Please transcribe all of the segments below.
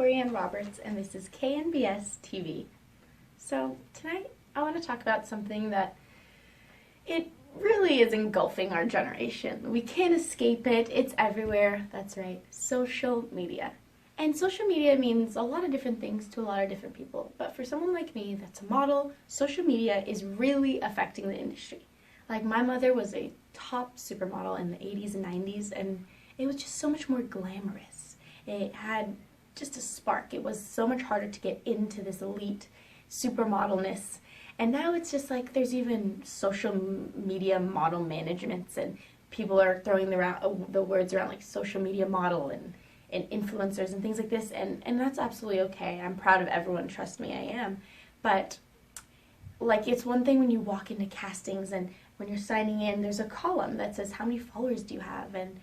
Cory-Anne Roberts, and this is KNBS TV. So tonight I want to talk about something that it really is engulfing our generation. We can't escape it. It's everywhere. That's right, social media. And social media means a lot of different things to a lot of different people. But for someone like me that's a model, social media is really affecting the industry. Like, my mother was a top supermodel in the 80s and 90s, and it was just so much more glamorous. It had just a spark. It was so much harder to get into this elite supermodelness. And now it's just like there's even social media model managements, and people are throwing the words around like social media model and influencers and things like this, and that's absolutely okay. I'm proud of everyone, trust me, I am. But like, it's one thing when you walk into castings and when you're signing in, there's a column that says how many followers do you have, and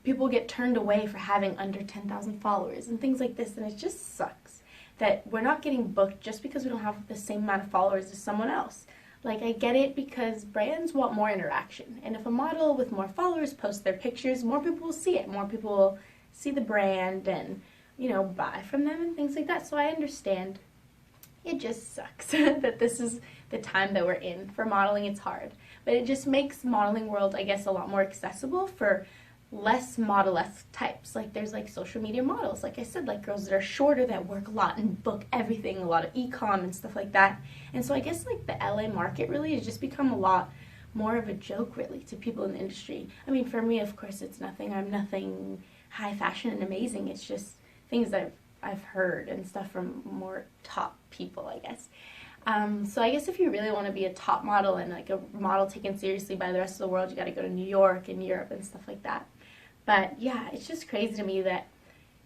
people get turned away for having under 10,000 followers and things like this, and it just sucks that we're not getting booked just because we don't have the same amount of followers as someone else. Like, I get it because brands want more interaction, and if a model with more followers posts their pictures, more people will see it, more people will see the brand and, you know, buy from them and things like that. So I understand. It just sucks that this is the time that we're in. For modeling, it's hard. But it just makes modeling world, I guess, a lot more accessible for less model-esque types. Like, there's like social media models, like I said, like girls that are shorter that work a lot and book everything, a lot of e-com and stuff like that. And so I guess like the LA market really has just become a lot more of a joke really to people in the industry. I mean, for me, of course, it's nothing. I'm nothing high fashion and amazing. It's just things that I've heard and stuff from more top people, I guess. So I guess if you really want to be a top model and like a model taken seriously by the rest of the world, you got to go to New York and Europe and stuff like that. But yeah, it's just crazy to me that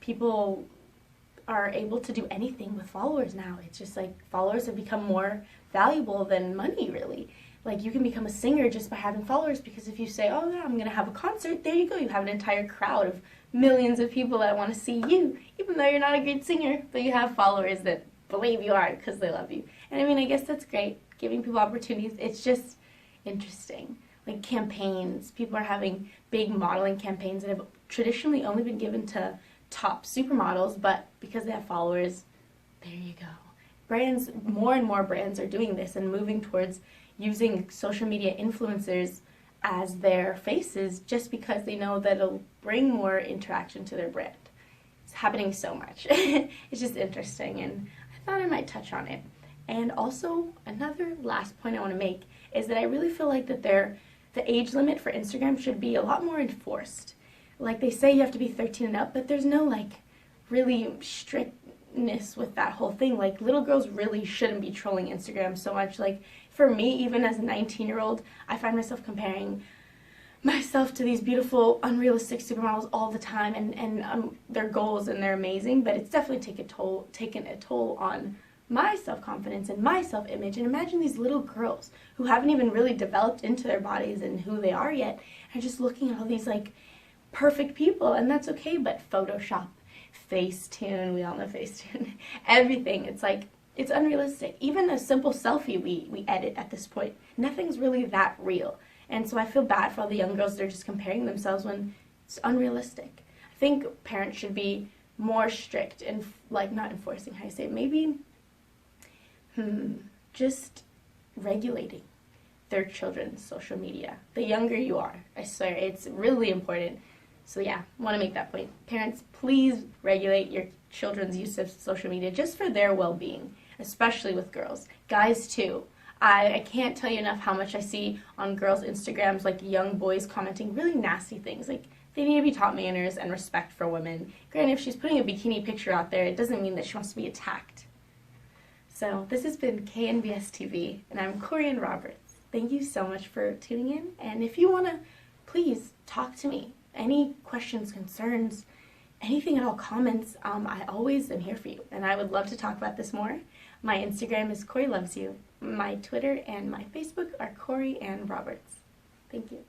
people are able to do anything with followers now. It's just like followers have become more valuable than money, really. Like, you can become a singer just by having followers, because if you say, oh yeah, I'm going to have a concert, there you go. You have an entire crowd of millions of people that want to see you, even though you're not a great singer, but you have followers that believe you are because they love you. And I mean, I guess that's great, giving people opportunities. It's just interesting. Like campaigns, people are having big modeling campaigns that have traditionally only been given to top supermodels, but because they have followers, there you go. Brands, more and more brands are doing this and moving towards using social media influencers as their faces just because they know that it'll bring more interaction to their brand. It's happening so much. It's just interesting, and I thought I might touch on it. And also, another last point I want to make is that I really feel like that the age limit for Instagram should be a lot more enforced. Like, they say you have to be 13 and up, but there's no like really strictness with that whole thing. Like, little girls really shouldn't be trolling Instagram so much. Like, for me, even as a 19-year-old, I find myself comparing myself to these beautiful, unrealistic supermodels all the time, and their goals, and they're amazing, but it's definitely taken a toll on my self-confidence and my self-image. And imagine these little girls who haven't even really developed into their bodies and who they are yet, are just looking at all these like perfect people, and that's okay, but Photoshop, Facetune, we all know Facetune, everything, it's like, it's unrealistic. Even a simple selfie we edit at this point. Nothing's really that real. And so I feel bad for all the young girls that are just comparing themselves when it's unrealistic. I think parents should be more strict and, like, not enforcing, how you say it, maybe just regulating their children's social media. The younger you are, I swear, it's really important. So yeah, I want to make that point. Parents, please regulate your children's use of social media just for their well-being, especially with girls. Guys too. I can't tell you enough how much I see on girls' Instagrams, like young boys commenting really nasty things. Like, they need to be taught manners and respect for women. Granted, if she's putting a bikini picture out there, it doesn't mean that she wants to be attacked. So this has been KNBS TV, and I'm Cory-Anne Roberts. Thank you so much for tuning in, and if you want to, please talk to me. Any questions, concerns, anything at all, comments, I always am here for you, and I would love to talk about this more. My Instagram is Cory Loves You. My Twitter and my Facebook are Cory-Anne Roberts. Thank you.